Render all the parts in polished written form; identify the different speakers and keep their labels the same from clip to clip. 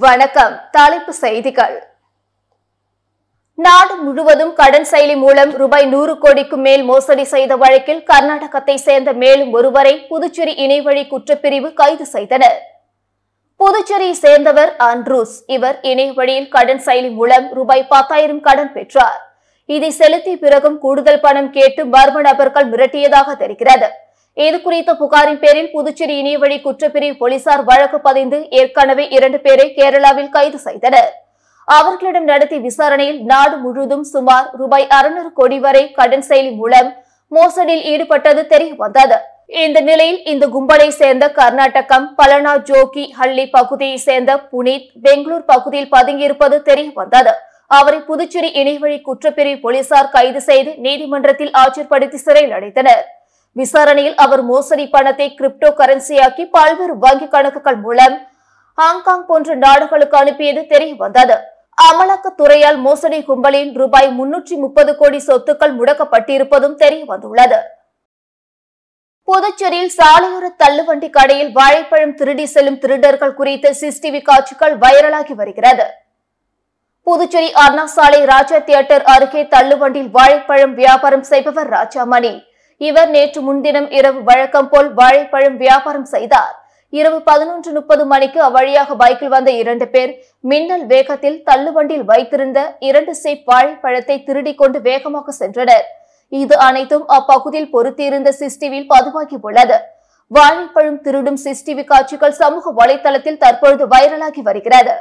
Speaker 1: வணக்கம். தலைப்பு செய்திகள். நாடு முழுவதும் கடன் செயலி மூலம் ரூபாய் 100 கோடிக்கு மேல் மோசடி செய்த வழக்கில் கர்நாடகத்தை சேர்ந்த மேலும் ஒருவரை புதுச்சேரி இணையவழி குற்றப்பிரிவு கைது செய்தனர். புதுச்சேரியை சேர்ந்தவர் ஆண்ட்ரூஸ். இவர் இணையவழியில் கடன் செயலி மூலம் ரூபாய் 10,000 கடன் பெற்றார். இதை செலுத்திய பிறகும் கூடுதல் பணம் கேட்டு மர்ம நபர்கள் மிரட்டியதாக தெரிகிறது. இதுகுறித்த புகாரின் பேரில் புதுச்சேரி இணையவழி குற்றப்பிரிவு போலீசார் வழக்கு பதிந்து ஏற்கனவே 2 பேரை கேரளாவில் கைது செய்தனர். அவர்களிடம் நடத்திய விசாரணையில் நாடு முழுவதும் சுமார் ரூபாய் 600 கோடி வரை கடன் செயலி மூலம் மோசடியில் ஈடுபட்டது தெரிய வந்தது. இந்த நிலையில் இந்த கும்பலை சேர்ந்த கர்நாடகம் பலனா ஜோகி ஹள்ளி பகுதியை சேர்ந்த புனித் பெங்களூர் பகுதியில் பதுங்கியிருப்பது தெரிய வந்தது. அவரை புதுச்சேரி இணையவழி குற்றப்பிரிவு போலீசார் கைது செய்து நீதிமன்றத்தில் ஆஜர்படுத்தி சிறையில் அடைத்தனர். விசாரணையில் அவர் மோசடி பணத்தை கிரிப்டோ கரன்சியாக்கி பல்வேறு வங்கி கணக்குகள் மூலம் ஹாங்காங் போன்ற நாடுகளுக்கு அனுப்பியது தெரிய வந்தது. அமலாக்கத்துறையால் மோசடி கும்பலில் ரூபாய் 330 கோடி சொத்துக்கள் முடக்கப்பட்டிருப்பதும் தெரிய வந்துள்ளது. புதுச்சேரியில் சாலையோர தள்ளுவண்டி கடையில் வாழைப்பழம் திருடி செல்லும் திருடர்கள் குறித்த சிசிடிவி காட்சிகள் வைரலாகி வருகிறது. புதுச்சேரி அண்ணா சாலை ராஜா தியேட்டர் அருகே தள்ளுவண்டியில் வாழைப்பழம் வியாபாரம் செய்பவர் ராஜாமணி. இவர் நேற்று முன்தினம் இரவு வழக்கம் போல் வாழைப்பழம் வியாபாரம் செய்தார். இரவு 11:30 மணிக்கு அவ்வழியாக பைக்கில் வந்த 2 பேர் மின்னல் வேகத்தில் தள்ளுவண்டியில் வைத்திருந்த 2 சேப் வாழைப்பழத்தை திருடிக் கொண்டு வேகமாக சென்றனர். இது அனைத்தும் அப்பகுதியில் பொருத்தியிருந்த சிசிடிவியில் பதிவாகி உள்ளது. வாழைப்பழம் திருடும் சிசிடிவி காட்சிகள் சமூக வலைதளத்தில் தற்பொழுது வைரலாகி வருகிறது.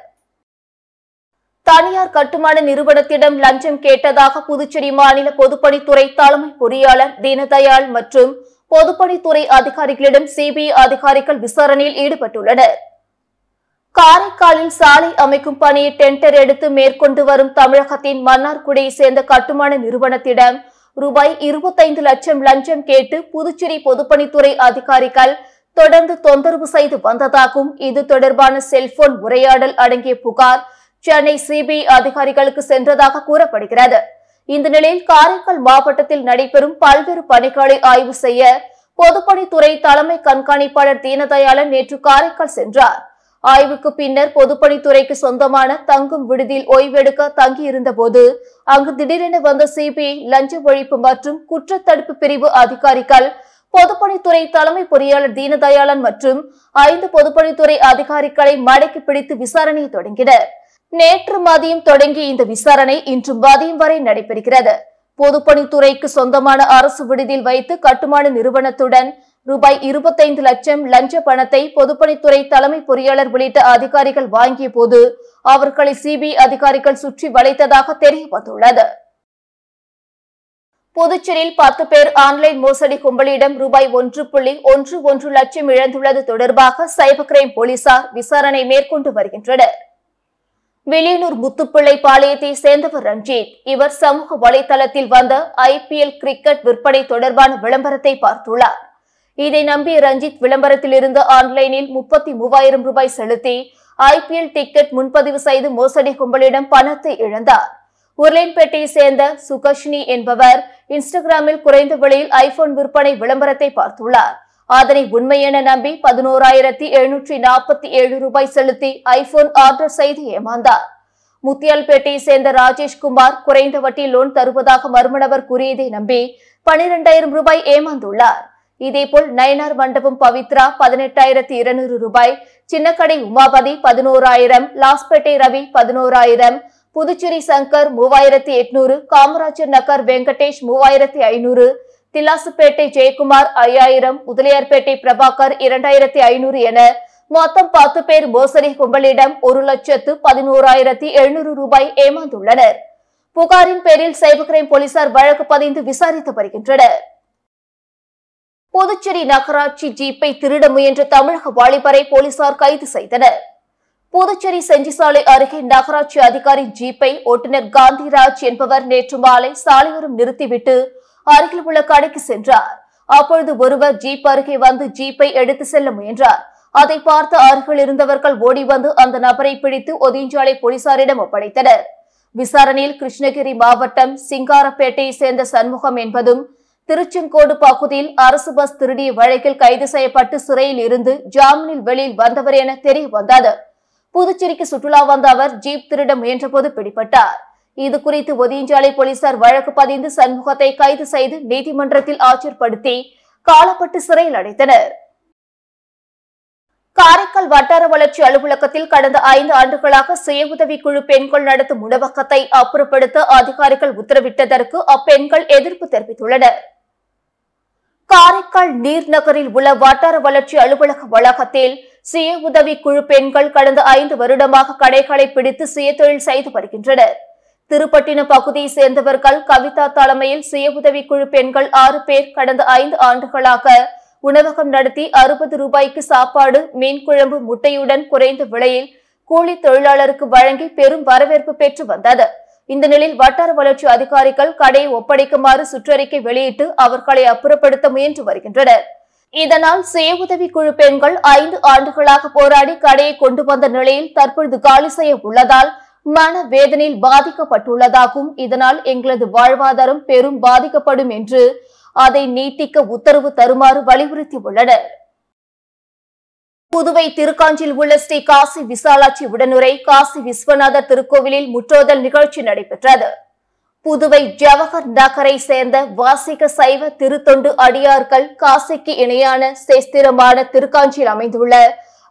Speaker 1: தனியார் கட்டுமான நிறுவனத்திடம் லஞ்சம் கேட்டதாக புதுச்சேரி மாநில பொதுப்பணித்துறை தலைமை பொறியாளர் தீனதயாள் மற்றும் பொதுப்பணித்துறை அதிகாரிகளிடம் சிபிஐ அதிகாரிகள் விசாரணையில் ஈடுபட்டுள்ளனர். காரைக்காலில் சாலை அமைக்கும் பணியை டெண்டர் எடுத்து மேற்கொண்டு வரும் தமிழகத்தின் மன்னார்குடியை சேர்ந்த கட்டுமான நிறுவனத்திடம் ரூபாய் 25 லட்சம் லஞ்சம் கேட்டு புதுச்சேரி பொதுப்பணித்துறை அதிகாரிகள் தொடர்ந்து தொந்தரவு செய்து வந்ததாகவும் இது தொடர்பான செல்போன் உரையாடல் அடங்கிய புகார் சென்னை சிபிஐ அதிகாரிகளுக்கு சென்றதாக கூறப்படுகிறது. இந்த நிலையில் காரைக்கால் மாவட்டத்தில் நடைபெறும் பல்வேறு பணிகளை ஆய்வு செய்ய பொதுப்பணித்துறை தலைமை கண்காணிப்பாளர் தீனதயாளன் நேற்று காரைக்கால் சென்றார். ஆய்வுக்கு பின்னர் பொதுப்பணித்துறைக்கு சொந்தமான தங்கும் விடுதியில் ஓய்வெடுக்க தங்கியிருந்த போது அங்கு திடீரென வந்த சிபிஐ லஞ்ச ஒழிப்பு மற்றும் குற்றத்தடுப்பு பிரிவு அதிகாரிகள் பொதுப்பணித்துறை தலைமை பொறியாளர் தீனதயாளன் மற்றும் 5 பொதுப்பணித்துறை அதிகாரிகளை மடக்கி பிடித்து விசாரணையை தொடங்கினர். நேற்று மதியம் தொடங்கிய இந்த விசாரணை இன்று மதியம் வரை நடைபெறுகிறது. பொதுப்பணித்துறைக்கு சொந்தமான அரசு விடுதியில் வைத்து கட்டுமான நிறுவனத்துடன் ரூபாய் 25 லட்சம் லஞ்ச பணத்தை பொதுப்பணித்துறை தலைமை பொறியாளர் உள்ளிட்ட அதிகாரிகள் வாங்கிய போது அவர்களை சிபிஐ அதிகாரிகள் சுற்றி வளைத்ததாக தெரிய வந்துள்ளது. புதுச்சேரியில் 10 பேர் ஆன்லைன் மோசடி கும்பலிடம் ரூபாய் 1.11 லட்சம் இழந்துள்ளது தொடர்பாக சைபர் கிரைம் போலீசார் விசாரணை மேற்கொண்டு வருகின்றனர். வில்லியனூர் முத்துப்பிள்ளை பாளையத்தை சேர்ந்தவர் ரஞ்சித். இவர் சமூக வலைதளத்தில் வந்த IPL கிரிக்கெட் விற்பனை தொடர்பான விளம்பரத்தை பார்த்துள்ளார். இதை நம்பிய ரஞ்சித் விளம்பரத்தில் இருந்து ஆன்லைனில் 33,000 ரூபாய் செலுத்தி IPL டிக்கெட் முன்பதிவு செய்து மோசடி கும்பலிடம் பணத்தை இழந்தார். உருளைன்பேட்டையை சேர்ந்த சுகஷ்னி என்பவர் இன்ஸ்டாகிராமில் குறைந்த விலையில் ஐபோன் விற்பனை விளம்பரத்தை பார்த்துள்ளார். அதனை உண்மை என நம்பி 11,747 ரூபாய் செலுத்தி ஐபோன் ஆர்டர் செய்து ஏமாந்தார். முத்தியால்பேட்டையை சேர்ந்த ராஜேஷ்குமார் குறைந்த வட்டி லோன் தருவதாக மர்ம நபர் கூறியதை நம்பி 12,000 ரூபாய் ஏமாந்துள்ளார். இதேபோல் நயனார் மண்டபம் பவித்ரா 18,200 ரூபாய், சின்னக்கடை உமாபதி 11,000, லாஸ்பேட்டை ரவி 11,000, புதுச்சேரி சங்கர் 3,800, காமராஜர் நகர் வெங்கடேஷ் 3,500, திலாசுப்பேட்டை ஜெயக்குமார் 5,000, முதலியார்பேட்டை பிரபாகர் 2,500 என மொத்தம் 10 பேர் மோசடி கும்பலிடம் 1,11,700 ரூபாய் ஏமாந்துள்ளனர். புகாரின் பேரில் சைபர் கிரைம் போலீசார் வழக்கு பதிந்து விசாரித்து வருகின்றனர். புதுச்சேரி நகராட்சி ஜீப்பை திருட முயன்ற தமிழக வாலிபரை போலீசார் கைது செய்தனர். புதுச்சேரி செஞ்சிசாலை அருகே நகராட்சி அதிகாரி ஜீப்பை ஓட்டுநர் காந்திராஜ் என்பவர் நேற்று மாலை சாலையோரம் நிறுத்திவிட்டு அருகில் உள்ள கடைக்கு சென்றார். அப்பொழுது ஒருவர் ஜீப் அருகே வந்து ஜீப்பை எடுத்து செல்ல முயன்றார். அதை பார்த்து அருகில் இருந்தவர்கள் ஓடி வந்து அந்த நபரை பிடித்து ஒதியஞ்சாலை போலீசாரிடம் ஒப்படைத்தனர். விசாரணையில் கிருஷ்ணகிரி மாவட்டம் சிங்காரப்பேட்டையை சேர்ந்த சண்முகம் என்பதும் திருச்செங்கோடு பகுதியில் அரசு பஸ் திருடிய வழக்கில் கைது செய்யப்பட்டு சிறையில் இருந்து ஜாமீனில் வெளியில் வந்தவர் என தெரிய வந்தது. புதுச்சேரிக்கு சுற்றுலா வந்த அவர் ஜீப் திருட முயன்றபோது பிடிபட்டார். இதுகுறித்து ஒதியஞ்சாலை போலீசார் வழக்கு பதிந்து சண்முகத்தை கைது செய்து நீதிமன்றத்தில் ஆஜர்படுத்தி காலப்பட்டு சிறையில் அடைத்தனர். காரைக்கால் வட்டார வளர்ச்சி அலுவலகத்தில் கடந்த 5 ஆண்டுகளாக சுய உதவிக்குழு பெண்கள் நடத்தும் உணவகத்தை அப்புறப்படுத்த அதிகாரிகள் உத்தரவிட்டதற்கு அப்பெண்கள் எதிர்ப்பு தெரிவித்துள்ளனர். காரைக்கால் நீர்நகரில் உள்ள வட்டார வளர்ச்சி அலுவலக வளாகத்தில் சுய உதவிக்குழு பெண்கள் கடந்த 5 வருடமாக கடைகளை பிடித்து சுயதொழில் செய்து வருகின்றனர். திருப்பட்டினம் பகுதியை சேர்ந்தவர்கள் கவிதா தலைமையில் சுய உதவிக்குழு பெண்கள் 6 பேர் கடந்த 5 ஆண்டுகளாக உணவகம் நடத்தி 60 ரூபாய்க்கு சாப்பாடு, மீன் குழம்பு, முட்டையுடன் குறைந்த விலையில் கூலி தொழிலாளருக்கு வழங்கி பெரும் வரவேற்பு பெற்று வந்தது. இந்த நிலையில் வட்டார வளர்ச்சி அதிகாரிகள் கடையை ஒப்படைக்குமாறு சுற்றறிக்கை வெளியிட்டு அவர்களை அப்புறப்படுத்த முயன்று வருகின்றனர். இதனால் சுய உதவிக்குழு பெண்கள் 5 ஆண்டுகளாக போராடி கடையை கொண்டு வந்த நிலையில் தற்பொழுது காலி செய்ய உள்ளதால் மன வேதனையில் பாதிக்கப்பட்டுள்ளதாகவும், இதனால் எங்களது வாழ்வாதாரம் பெரும் பாதிக்கப்படும் என்று அதை நீட்டிக்க உத்தரவு தருமாறு வலியுறுத்தியுள்ளனர். புதுவை திருக்காஞ்சியில் உள்ள ஸ்ரீ காசி விசாலாட்சி உடனுரை காசி விஸ்வநாதர் திருக்கோவிலில் முற்றோதல் நிகழ்ச்சி நடைபெற்றது. புதுவை ஜவஹர் நகரை சேர்ந்த வாசிக சைவ திருத்தொண்டு அடியார்கள் காசிக்கு இணையான சேஸ்திரமான திருக்காஞ்சியில் அமைந்துள்ள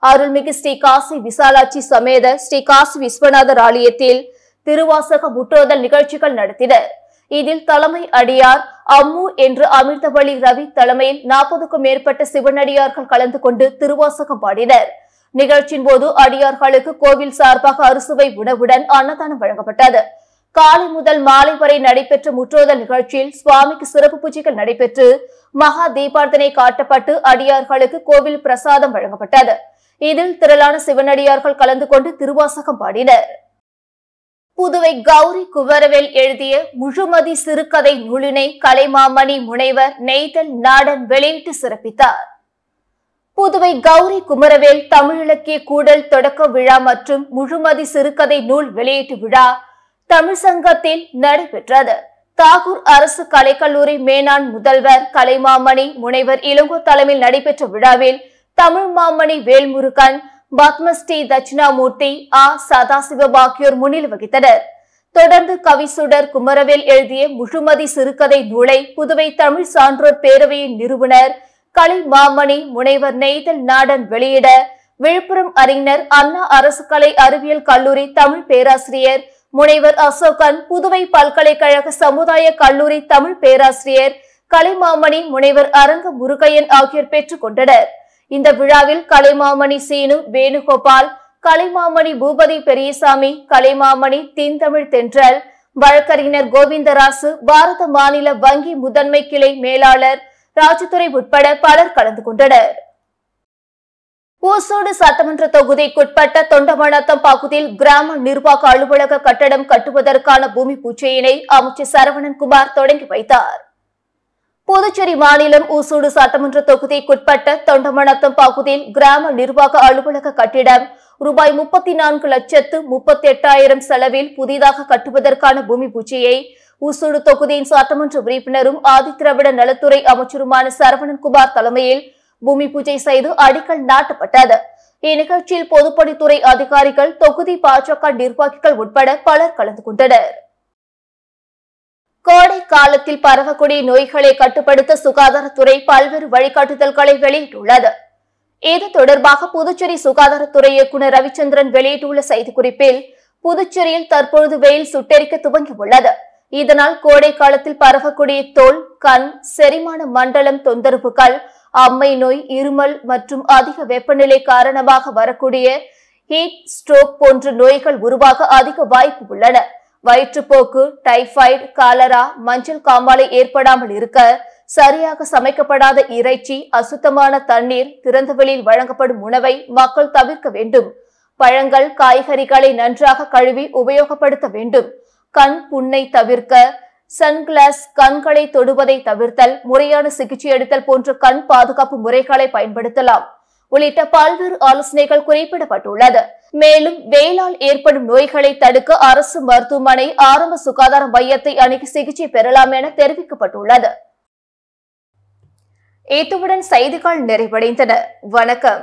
Speaker 1: அருள்மிகு ஸ்ரீ காசி விசாலாட்சி சமேத ஸ்ரீ காசி விஸ்வநாதர் ஆலயத்தில் திருவாசக முற்றோதல் நிகழ்ச்சிகள் நடத்தினர். இதில் தலைமை அடியார் அம்மு என்று அமிர்தவழி ரவி தலைமையில் 40க்கும் மேற்பட்ட சிவனடியார்கள் கலந்து கொண்டு திருவாசகம் பாடினர். நிகழ்ச்சியின் போது அடியார்களுக்கு கோவில் சார்பாக அறுசுவை உணவுடன் அன்னதானம் வழங்கப்பட்டது. காலை முதல் மாலை வரை நடைபெற்ற முற்றோதல் நிகழ்ச்சியில் சுவாமிக்கு சிறப்பு பூஜைகள் நடைபெற்று மகா தீபார்த்தனை காட்டப்பட்டு அடியார்களுக்கு கோவில் பிரசாதம் வழங்கப்பட்டது. இதில் திரளான சிவனடியார்கள் கலந்து கொண்டு திருவாசகம் பாடினர். புதுவை கௌரி குமரவேல் எழுதிய முழுமதி சிறுகதை நூலினை கலைமாமணி முனைவர் நெய்தல் நாடன் வெளியிட்டு சிறப்பித்தார். புதுவை கௌரி குமரவேல் தமிழிலக்கிய கூடல் தொடக்க விழா மற்றும் முழுமதி சிறுகதை நூல் வெளியீட்டு விழா தமிழ் சங்கத்தில் நடைபெற்றது. தாகூர் அரசு கலைக்கல்லூரி மேனான் முதல்வர் கலைமாமணி முனைவர் இளங்கோ தலைமையில் நடைபெற்ற விழாவில் தமிழ் மாமணி வேல்முருகன், பத்மஸ்ரீ தட்சிணாமூர்த்தி, சதாசிவம் ஆகியோர் முன்னிலை வகித்தனர். தொடர்ந்து கவிசுடர் குமரவேல் எழுதிய முழுமதி சிறுகதை நூலை புதுவை தமிழ் சான்றோர் பேரவையின் நிறுவனர் கலைமாமணி முனைவர் நெய்தல் நாடன் வெளியிட விழுப்புரம் அறிஞர் அண்ணா அரசு கலை அறிவியல் கல்லூரி தமிழ் பேராசிரியர் முனைவர் அசோகன், புதுவை பல்கலைக்கழக சமுதாய கல்லூரி தமிழ் பேராசிரியர் கலைமாமணி முனைவர் அரங்க முருகையன் ஆகியோர் பெற்றுக் கொண்டனர். இந்த விழாவில் கலைமாமணி சீனு வேணுகோபால், கலைமாமணி பூபதி பெரியசாமி, கலைமாமணி தீந்தமிழ் தென்றல், வழக்கறிஞர் கோவிந்தராசு, பாரத மாநில வங்கி முதன்மை கிளை மேலாளர் ராஜதுரை உட்பட பலர் கலந்து கொண்டனர். ஓசோடு சட்டமன்ற தொகுதிக்குட்பட்ட தொண்டமணத்தம் பகுதியில் கிராம நிர்வாக அலுவலக கட்டடம் கட்டுவதற்கான பூமி பூஜையினை அமைச்சர் சரவணன்குமார் தொடங்கி வைத்தார். புதுச்சேரி மாநிலம் ஓசோடு சட்டமன்ற தொகுதிக்குட்பட்ட தொண்டமணத்தம் பகுதியில் கிராம நிர்வாக அலுவலக கட்டிடம் ரூபாய் 34,38,000 செலவில் புதிதாக கட்டுவதற்கான பூமி பூஜையை ஓசோடு தொகுதியின் சட்டமன்ற உறுப்பினரும் ஆதிதிராவிட நலத்துறை அமைச்சருமான சரவணன்குமார் தலைமையில் பூமி பூஜை செய்து அடிக்கல் நாட்டப்பட்டது. இந்நிகழ்ச்சியில் பொதுப்பணித்துறை அதிகாரிகள், தொகுதி பாஜக நிர்வாகிகள் உட்பட பலர் கலந்து கொண்டனர். கோடை காலத்தில் பரவக்கூடிய நோய்களை கட்டுப்படுத்த சுகாதாரத்துறை பல்வேறு வழிகாட்டுதல்களை வெளியிட்டுள்ளது. இது தொடர்பாக புதுச்சேரி சுகாதாரத்துறை இயக்குநர் ரவிச்சந்திரன் வெளியிட்டுள்ள செய்திக்குறிப்பில், புதுச்சேரியில் தற்பொழுது வெயில் சுட்டெரிக்க துவங்கியுள்ளது. இதனால் கோடை காலத்தில் பரவக்கூடிய தோல், கண், செரிமான மண்டலம் தொந்தரவுகள், அம்மை நோய், இருமல் மற்றும் அதிக வெப்பநிலை காரணமாக வரக்கூடிய ஹீட் ஸ்ட்ரோக் போன்ற நோய்கள் உருவாக அதிக வாய்ப்பு உள்ளன. வயிற்றுப்போக்கு, டைபாய்டு, காலரா, மஞ்சள் காமாலை ஏற்படாமல் இருக்க சரியாக சமைக்கப்படாத இறைச்சி, அசுத்தமான தண்ணீர், திறந்தவெளியில் வழங்கப்படும் உணவை மக்கள் தவிர்க்க வேண்டும். பழங்கள், காய்கறிகளை நன்றாக கழுவி உபயோகப்படுத்த வேண்டும். கண் புண்ணை தவிர்க்க சன்கிளாஸ், கண்களை தொடுவதை தவிர்த்தல், முறையான சிகிச்சை எடுத்தல் போன்ற கண் பாதுகாப்பு முறைகளை பயன்படுத்தலாம் உள்ளிட்ட பல்வேறு ஆலோசனைகள் குறிப்பிடப்பட்டுள்ளது. மேலும் வெயிலால் ஏற்படும் நோய்களை தடுக்க அரசு மருத்துவமனை, ஆரம்ப சுகாதார மையத்தை அணுகி சிகிச்சை பெறலாம் என தெரிவிக்கப்பட்டுள்ளது. இத்துடன் செய்திகள் நிறைவடைந்தன. வணக்கம்.